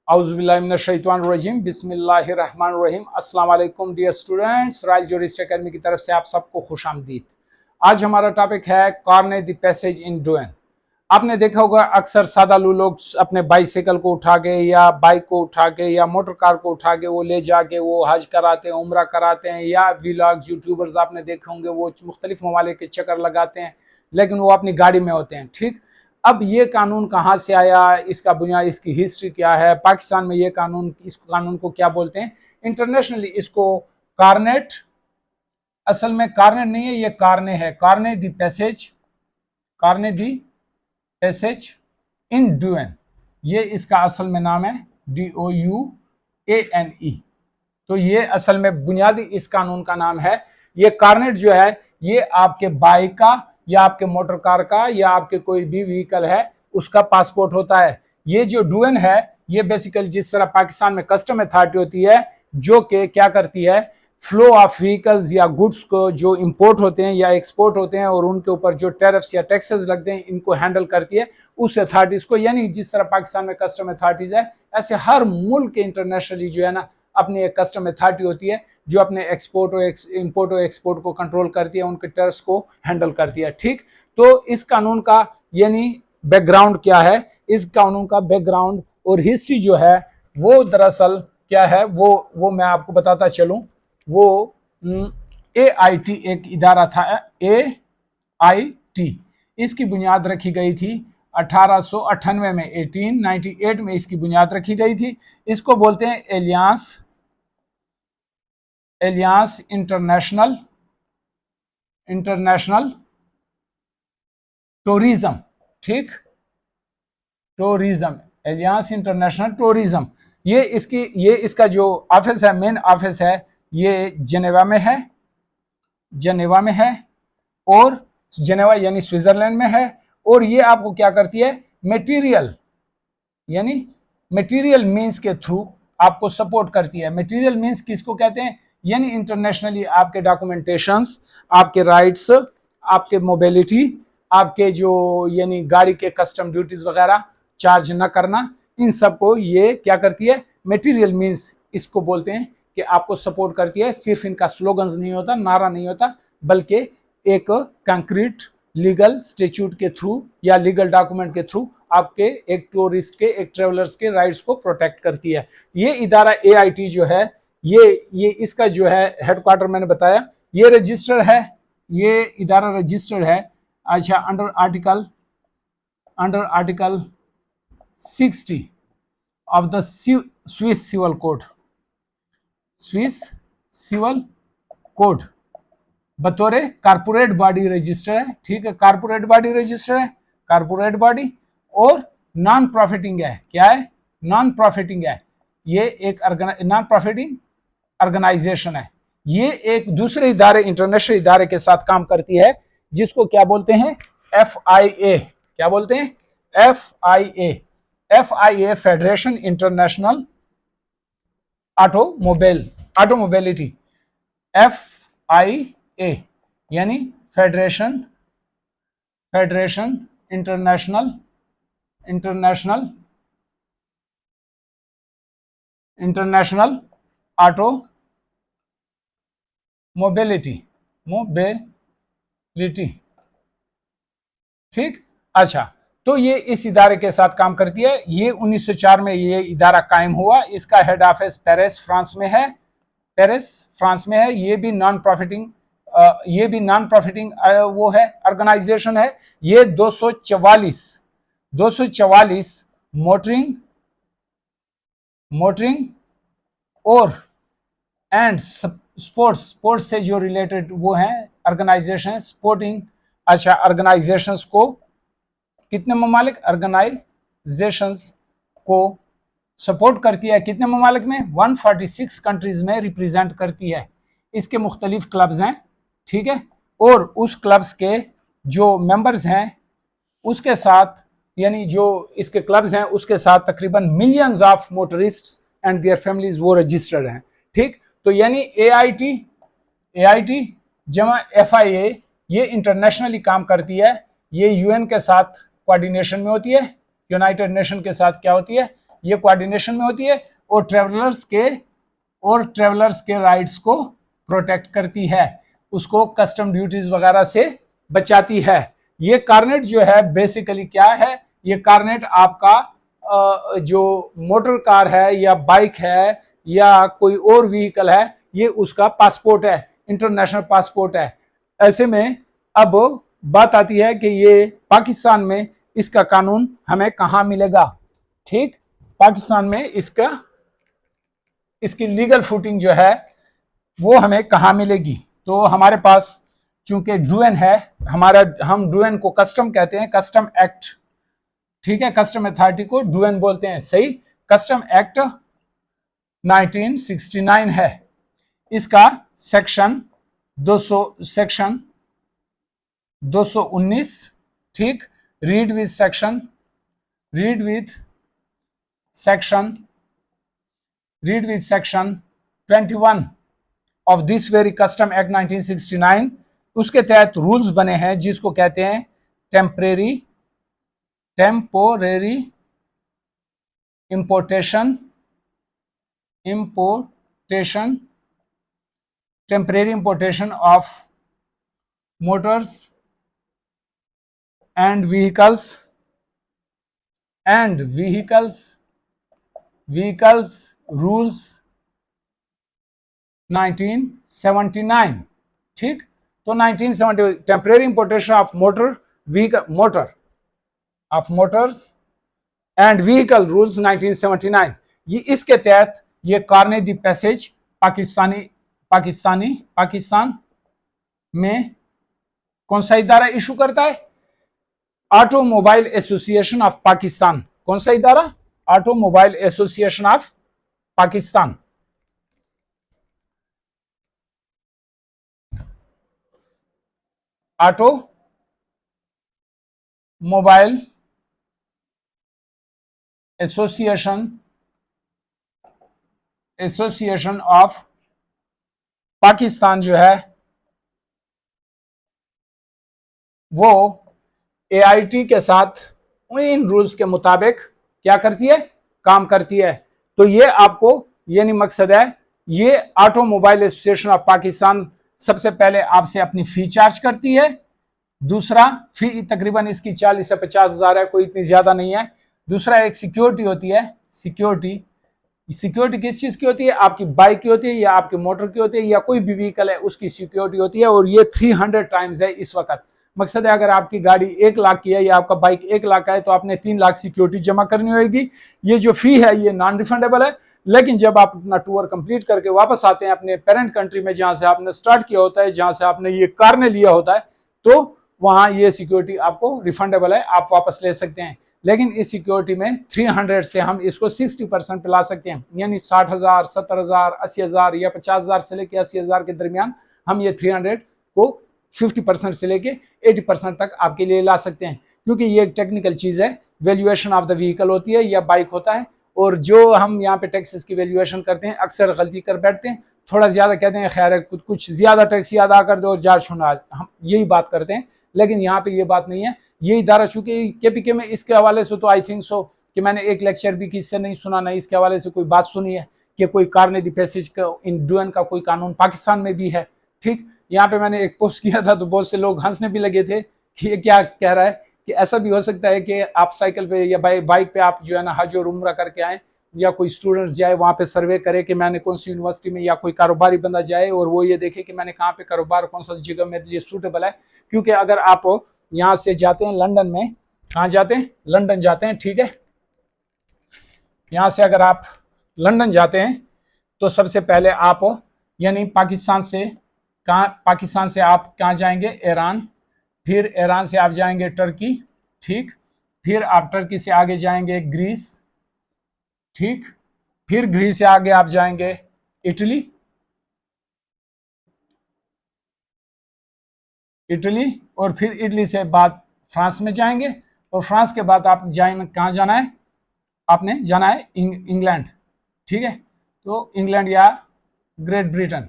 औज़ुबिल्लाहिमिनश्शैतानिर्रजीम बिस्मिल्लाहिर्रहमानिर्रहीम। अस्सलाम वालेकुम dear students, royal jurist academy की तरफ से आप सबको खुशामदीद। आज हमारा टॉपिक है कॉर्ने द पैसेज इन डुएन। आपने देखा होगा अक्सर सादालू लोग अपने बाइसिकल को उठा के या बाइक को उठा के या मोटर कार को उठा के वो ले जाके वो हज कराते हैं, उम्रा कराते हैं, या व्लॉग्स यूट्यूबर्स आपने देखे होंगे वो मुख्तलिफ ममालिक के चक्कर लगाते हैं, लेकिन वो अपनी गाड़ी में होते हैं। ठीक, अब ये कानून कहाँ से आया, इसका बुनियाद, इसकी हिस्ट्री क्या है, पाकिस्तान में ये कानून, इस कानून को क्या बोलते हैं, इंटरनेशनली इसको कार्नेट, असल में कार्नेट नहीं है, ये कार्ने है, carnet de passage, carnet de passage en douane, ये इसका असल में नाम है, DOUANE। तो ये असल में बुनियादी इस कानून का नाम है। ये कार्नेट जो है ये आपके बाइक का या आपके मोटर कार का या आपके कोई भी व्हीकल है उसका पासपोर्ट होता है। ये जो डुएन है ये बेसिकली जिस तरह पाकिस्तान में कस्टम अथॉरिटी होती है जो कि क्या करती है, फ्लो ऑफ व्हीकल्स या गुड्स को जो इंपोर्ट होते हैं या एक्सपोर्ट होते हैं और उनके ऊपर जो टैरिफ्स या टैक्सेस लगते हैं इनको हैंडल करती है उस अथॉरिटीज को। यानी जिस तरह पाकिस्तान में कस्टम अथॉरिटीज है ऐसे हर मुल्क के इंटरनेशनली जो है ना अपनी एक कस्टम अथॉरिटी होती है जो अपने एक्सपोर्ट और इंपोर्ट और एक्सपोर्ट को कंट्रोल करती है, उनके टैरिफ्स को हैंडल करती है। ठीक, तो इस कानून का यानी बैकग्राउंड क्या है, इस कानून का बैकग्राउंड और हिस्ट्री जो है वो दरअसल क्या है वो मैं आपको बताता चलूं। वो AIT एक इदारा था, AIT, इसकी बुनियाद रखी गई थी 1898 में, 1898 में इसकी बुनियाद रखी गई थी। इसको बोलते हैं एलियांस इंटरनेशनल टूरिज्म। ठीक, टूरिज्म, एलियांस इंटरनेशनल टूरिज्म। ये इसका जो ऑफिस है, मेन ऑफिस है, ये जेनेवा में है और जेनेवा यानी स्विट्जरलैंड में है। और ये आपको क्या करती है, मटेरियल यानी मटेरियल मींस के थ्रू आपको सपोर्ट करती है। मटेरियल मींस किसको कहते हैं, यानी इंटरनेशनली आपके डॉक्यूमेंटेशंस, आपके राइट्स, आपके मोबिलिटी, आपके जो यानी गाड़ी के कस्टम ड्यूटीज वगैरह चार्ज न करना, इन सबको ये क्या करती है, मटेरियल मींस इसको बोलते हैं कि आपको सपोर्ट करती है। सिर्फ इनका स्लोगन्स नहीं होता, नारा नहीं होता, बल्कि एक कंक्रीट लीगल स्टेच्यूट के थ्रू या लीगल डॉक्यूमेंट के थ्रू आपके एक टूरिस्ट के, एक ट्रेवलर्स के राइट्स को प्रोटेक्ट करती है। ये इदारा AIT जो है ये इसका जो है हेडक्वार्टर मैंने बताया, ये रजिस्टर है, ये इदारा रजिस्टर है। अच्छा, under article 60 of the Swiss civil code बतौर कारपोरेट बॉडी रजिस्टर है। ठीक है, कारपोरेट बॉडी रजिस्टर है, कारपोरेट बॉडी, और नॉन प्रॉफिटिंग है। क्या है, नॉन प्रॉफिटिंग है। ये एक नॉन प्रॉफिटिंग ऑर्गेनाइजेशन है। ये एक दूसरे इदारे, इंटरनेशनल इदारे के साथ काम करती है जिसको क्या बोलते हैं, FIA। क्या बोलते हैं, FIA, फेडरेशन इंटरनेशनल ऑटोमोबिलिटी, FIA यानी फेडरेशन इंटरनेशनल ऑटो मोबिलिटी। ठीक, अच्छा, तो ये इस इदारे के साथ काम करती है। ये 1904 में ये इदारा कायम हुआ। इसका हेड ऑफिस पेरिस फ्रांस में है। ये भी नॉन प्रॉफिटिंग वो है, ऑर्गेनाइजेशन है। ये 244 मोटरिंग और एंड स्पोर्ट्स से जो रिलेटेड वो हैं ऑर्गेनाइजेशन, स्पोर्टिंग। अच्छा, ऑर्गेनाइजेशंस को कितने ममालिक, ऑर्गेनाइजेशंस को सपोर्ट करती है, कितने ममालिक में, 146 कंट्रीज में रिप्रेजेंट करती है। इसके मुख्तलिफ क्लब्स हैं। ठीक है, और उस क्लब्स के जो मेंबर्स हैं उसके साथ, यानी जो इसके क्लब्स हैं उसके साथ तकरीबन millions of motorists and their families वो रजिस्टर्ड हैं। ठीक, तो यानी AIT जमा FIA ये इंटरनेशनली काम करती है। ये UN के साथ कोऑर्डिनेशन में होती है, यूनाइटेड नेशन के साथ क्या होती है, ये कोऑर्डिनेशन में होती है, और ट्रेवलर्स के राइट्स को प्रोटेक्ट करती है, उसको कस्टम ड्यूटीज वगैरह से बचाती है। ये कार्नेट जो है बेसिकली क्या है, ये कार्नेट आपका जो मोटर कार है या बाइक है या कोई और व्हीकल है, ये उसका पासपोर्ट है, इंटरनेशनल पासपोर्ट है। ऐसे में अब बात आती है कि ये पाकिस्तान में इसका कानून हमें कहां मिलेगा। ठीक, पाकिस्तान में इसकी लीगल फुटिंग जो है वो हमें कहां मिलेगी। तो हमारे पास चूंकि डूएन है हमारा, हम डूएन को कस्टम कहते हैं, कस्टम एक्ट, ठीक है, कस्टम अथॉरिटी को डूएन बोलते हैं, सही। कस्टम एक्ट 1969 है, इसका सेक्शन 219, ठीक। Read with section 21 of this very custom act 1969, उसके तहत रूल्स बने हैं जिसको कहते हैं temporary importation of motors and vehicles rules 1979, ठीक। तो 1970 temporary importation of Motors and vehicle rules 1979, ये इसके तहत ये कार्ने दी पैसेज पाकिस्तान में कौन सा इदारा इशू करता है? Automobile association of Pakistan. कौन सा इदारा? Automobile association of Pakistan. Automobile association of Pakistan जो है वो एआईटी के साथ इन रूल्स के मुताबिक क्या करती है? काम करती है। तो ये आपको ये नहीं मकसद है, ये ऑटोमोबाइल एसोसिएशन ऑफ पाकिस्तान सबसे पहले आपसे अपनी फी चार्ज करती है। दूसरा, फी तकरीबन इसकी 40 से 50 हजार है, कोई इतनी ज्यादा नहीं है। दूसरा, एक सिक्योरिटी होती है। सिक्योरिटी किस चीज की होती है? आपकी बाइक की होती है या आपके मोटर की होती है या कोई भी व्हीकल है उसकी सिक्योरिटी होती है, और ये 300 टाइम्स है इस वक्त। मकसद है अगर आपकी गाड़ी 1 लाख की है या आपका बाइक 1 लाख का है तो आपने 3 लाख सिक्योरिटी जमा करनी होगी। ये जो फी है ये नॉन रिफंडेबल है, लेकिन जब आप अपना टूर कंप्लीट करके वापस आते हैं अपने पेरेंट कंट्री में जहां से आपने स्टार्ट किया होता है, जहां से आपने ये कार ने लिया होता है, तो वहां ये सिक्योरिटी आपको रिफंडेबल है, आप वापस ले सकते हैं। लेकिन इस सिक्योरिटी में 300 से हम इसको 60% पे ला सकते हैं, यानी 60,000, 70,000, 80,000 या 50,000 से लेके 80,000 के दरमियान हम ये 300 को 50% से लेके 80% तक आपके लिए ला सकते हैं, क्योंकि ये एक टेक्निकल चीज है। वैल्यूएशन ऑफ द व्हीकल होती है या बाइक होता है, और जो हम यहाँ पे टैक्सेस की वैल्यूएशन करते हैं अक्सर गलती कर बैठते हैं, थोड़ा ज्यादा कहते हैं खैर कुछ ज्यादा टैक्स अदा कर दो और जार छुना, हम यही बात करते हैं। लेकिन यहाँ पे ये बात नहीं है। ये इदारा चूंकि केपीके में इसके हवाले से तो आई थिंक सो कि मैंने एक लेक्चर भी किससे नहीं सुना, ना इसके हवाले से कोई बात सुनी है कि कोई कार्ने दी पैसेज का इन डूएन का कोई कानून पाकिस्तान में भी है। ठीक, यहाँ पे मैंने एक पोस्ट किया था तो बहुत से लोग हंसने भी लगे थे कि ये क्या कह रहा है कि ऐसा भी हो सकता है कि आप साइकिल पे या बाइक पे आप जो है ना हज और उम्रा करके आए, या कोई स्टूडेंट जाए वहाँ पे सर्वे करे कि मैंने कौन सी यूनिवर्सिटी में, या कोई कारोबारी बंदा जाए और वो ये देखे कि मैंने कहाँ पे कारोबार, कौन सा जगह में ये सूटेबल है। क्योंकि अगर आप यहाँ से जाते हैं लंदन में, कहाँ जाते हैं? लंदन जाते हैं, ठीक है। यहाँ से अगर आप लंदन जाते हैं तो सबसे पहले आप यानी पाकिस्तान से आप कहाँ जाएंगे? ईरान। फिर ईरान से आप जाएंगे टर्की, ठीक। फिर आप टर्की से आगे जाएंगे ग्रीस, ठीक। फिर ग्रीस से आगे आप जाएंगे इटली, और फिर इटली से बाद फ्रांस में जाएंगे, और फ्रांस के बाद आप जाएंगे, कहाँ जाना है? आपने जाना है इंग्लैंड, ठीक है। तो इंग्लैंड या ग्रेट ब्रिटेन,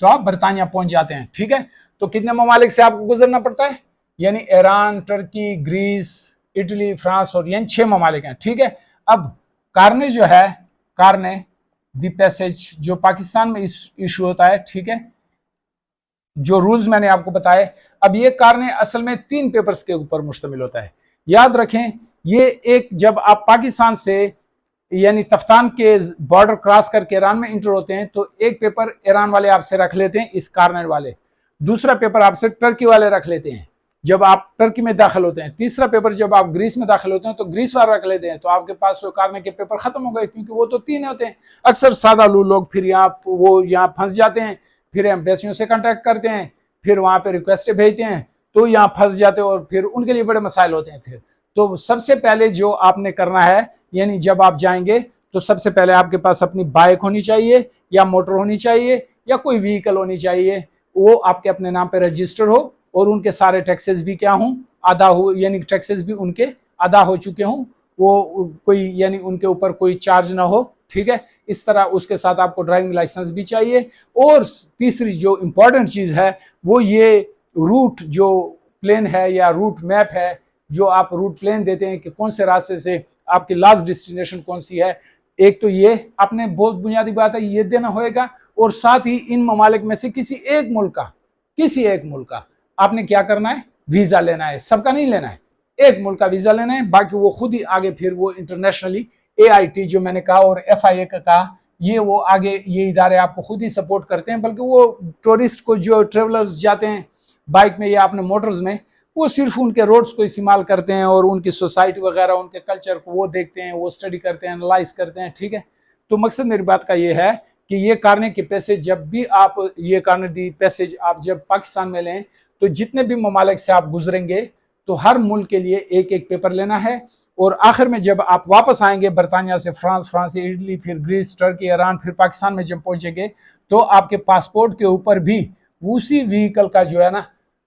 तो आप बरतानिया पहुंच जाते हैं, ठीक है। तो कितने ममालिक से आपको गुजरना पड़ता है? यानी Iran, Turkey, Greece, Italy, France और ये 6 ममालिक हैं, ठीक है। अब कार्ने जो है, कार्ने दी पैसेज जो पाकिस्तान में इशू होता है, ठीक है, जो रूल्स मैंने आपको बताए। अब ये कार्ने असल में 3 पेपर्स के ऊपर मुश्तमिल होता है। याद रखें, ये एक जब आप पाकिस्तान से यानी तफ्तान के बॉर्डर क्रॉस करके ईरान में इंटर होते हैं तो एक पेपर ईरान वाले आपसे रख लेते हैं, इस कार्नर वाले। दूसरा पेपर आपसे टर्की वाले रख लेते हैं जब आप टर्की में दाखिल होते हैं। तीसरा पेपर जब आप ग्रीस में दाखिल होते हैं तो ग्रीस वाले रख लेते हैं। तो आपके पास वो कार्नर के पेपर खत्म हो गए, क्योंकि वो तो 3 होते हैं। अक्सर सादालू लोग फिर यहाँ फंस जाते हैं, फिर एम्बेसियों से कांटेक्ट करते हैं, फिर वहां पे रिक्वेस्ट भेजते हैं, तो यहाँ फंस जाते हैं और फिर उनके लिए बड़े मसाइल होते हैं। फिर तो सबसे पहले जो आपने करना है, यानी जब आप जाएंगे तो सबसे पहले आपके पास अपनी बाइक होनी चाहिए या मोटर होनी चाहिए या कोई व्हीकल होनी चाहिए, वो आपके अपने नाम पे रजिस्टर हो और उनके सारे टैक्सेस भी क्या हों, आधा हो, यानी टैक्सेस भी उनके आधा हो चुके हों, वो कोई यानी उनके ऊपर कोई चार्ज ना हो, ठीक है। इस तरह उसके साथ आपको ड्राइविंग लाइसेंस भी चाहिए। और तीसरी जो इंपॉर्टेंट चीज है वो ये रूट जो प्लेन है या रूट मैप है, जो आप रूट प्लेन देते हैं कि कौन से रास्ते से आपकी लास्ट डेस्टिनेशन कौन सी है। एक तो ये आपने बहुत बुनियादी बात है ये देना होएगा, और साथ ही इन ममालिक में से किसी एक मुल्क का आपने क्या करना है, वीजा लेना है। सबका नहीं लेना है, एक मुल्क का वीजा लेना है, बाकी वो खुद ही आगे फिर वो इंटरनेशनली AIT जो मैंने कहा और FIA का कहा, ये वो आगे ये इदारे आपको खुद ही सपोर्ट करते हैं। बल्कि वो टूरिस्ट को जो ट्रेवलर्स जाते हैं बाइक में या अपने मोटर्स में, वो सिर्फ उनके रोड्स को इस्तेमाल करते हैं और उनकी सोसाइटी वगैरह उनके कल्चर को वो देखते हैं, वो स्टडी करते हैं, एनालाइज करते हैं, ठीक है। तो मकसद मेरी बात का ये है कि ये कार्ने के पैसेज जब भी आप ये कार्ने दी पैसेज आप जब पाकिस्तान में लें तो जितने भी ममालिक से आप गुजरेंगे तो हर मुल्क के लिए एक एक पेपर लेना है। और आखिर में जब आप वापस आएंगे बरतानिया से, फ्रांस से इटली, फिर ग्रीस, टर्की, ईरान, फिर पाकिस्तान में जब पहुंचेंगे तो आपके पासपोर्ट के ऊपर भी उसी व्हीकल का जो है ना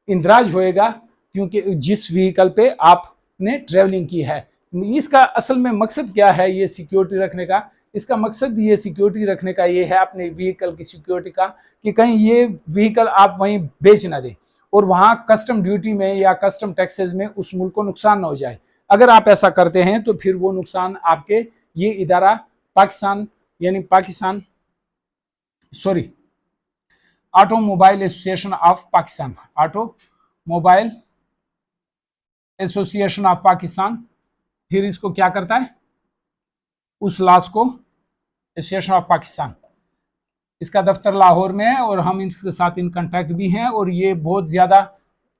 इंदराज होएगा, क्योंकि जिस व्हीकल पे आपने ट्रेवलिंग की है। इसका असल में मकसद क्या है, ये सिक्योरिटी रखने का, इसका मकसद ये सिक्योरिटी रखने का ये है अपने व्हीकल की सिक्योरिटी का, कि कहीं ये व्हीकल आप वहीं बेच ना दें और वहां कस्टम ड्यूटी में या कस्टम टैक्सेस में उस मुल्क को नुकसान ना हो जाए। अगर आप ऐसा करते हैं तो फिर वो नुकसान आपके ये इदारा Pakistan automobile association of Pakistan, automobile association of Pakistan, फिर इसको क्या करता है, उस लॉस को एसोसिएशन ऑफ पाकिस्तान, इसका दफ्तर लाहौर में है और हम इनके साथ इन कांटेक्ट भी हैं और ये बहुत ज़्यादा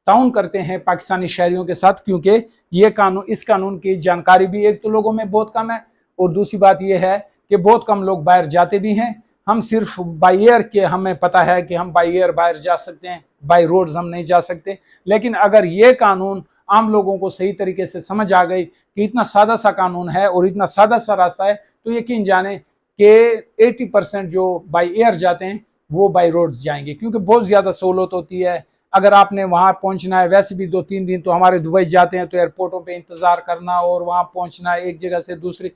ताउन करते हैं पाकिस्तानी शहरियों के साथ, क्योंकि ये कानून, इस कानून की जानकारी भी एक तो लोगों में बहुत कम है और दूसरी बात ये है कि बहुत कम लोग बाहर जाते भी हैं। हम सिर्फ बाई एयर के, हमें पता है कि हम बाई एयर बाहर जा सकते हैं, बाई रोड्स हम नहीं जा सकते। लेकिन अगर ये कानून आम लोगों को सही तरीके से समझ आ गई कि इतना सादा सा कानून है और इतना सादा सा रास्ता है, तो यकीन जाने कि 80% जो बाई एयर जाते हैं वो बाई रोड्स जाएंगे, क्योंकि बहुत ज़्यादा सहूलत होती है। अगर आपने वहाँ पहुँचना है, वैसे भी 2-3 दिन तो हमारे दुबई जाते हैं तो एयरपोर्टों पे इंतज़ार करना और वहाँ पहुँचना एक जगह से दूसरी,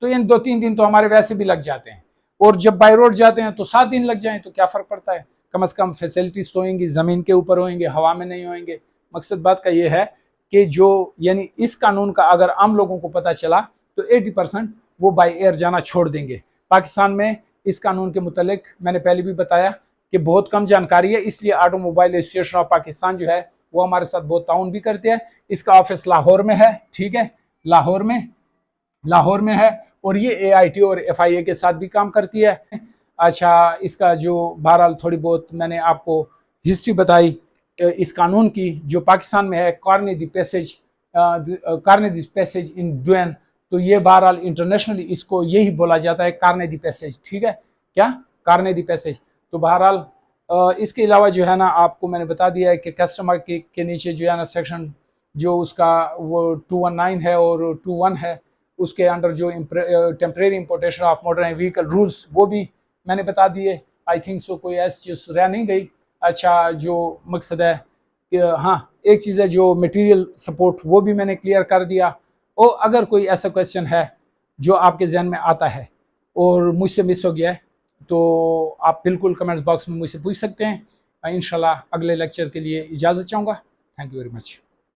तो इन 2-3 दिन तो हमारे वैसे भी लग जाते हैं। और जब बाई रोड जाते हैं तो 7 दिन लग जाएं तो क्या फ़र्क पड़ता है, कम से कम फैसिलिटीज़ तो होंगी, ज़मीन के ऊपर होंगे, हवा में नहीं होंगे। मकसद बात का ये है कि जो यानी इस कानून का अगर आम लोगों को पता चला तो 80% वो बाई एयर जाना छोड़ देंगे। पाकिस्तान में इस कानून के मुतालिक मैंने पहले भी बताया कि बहुत कम जानकारी है, इसलिए ऑटोमोबाइल एसोसिएशन ऑफ पाकिस्तान जो है वो हमारे साथ बहुत ताउन भी करते हैं। इसका ऑफिस लाहौर में है, ठीक है, लाहौर में है और ये AIT और FIA के साथ भी काम करती है। अच्छा, इसका जो बहरहाल थोड़ी बहुत मैंने आपको हिस्ट्री बताई इस कानून की जो पाकिस्तान में है, carnet de passage en douane, तो ये बहरहाल इंटरनेशनली इसको यही बोला जाता है, कार्ने दी पैसेज, ठीक है, क्या कार्ने दी पैसेज। तो बहरहाल इसके अलावा जो है ना आपको मैंने बता दिया है कि कस्टमर के नीचे जो है ना सेक्शन जो उसका वो 219 है और 21 है, उसके अंडर जो temporary importation of motor vehicle rules वो भी मैंने बता दिए। आई थिंक सो कोई ऐसी चीज़ रह नहीं गई। अच्छा, जो मकसद है कि हाँ एक चीज़ है जो मटेरियल सपोर्ट वो भी मैंने क्लियर कर दिया। और अगर कोई ऐसा क्वेश्चन है जो आपके जहन में आता है और मुझसे मिस हो गया है तो आप बिल्कुल कमेंट्स बॉक्स में मुझसे पूछ सकते हैं। इंशाल्लाह अगले लेक्चर के लिए इजाज़त चाहूँगा। Thank you very much.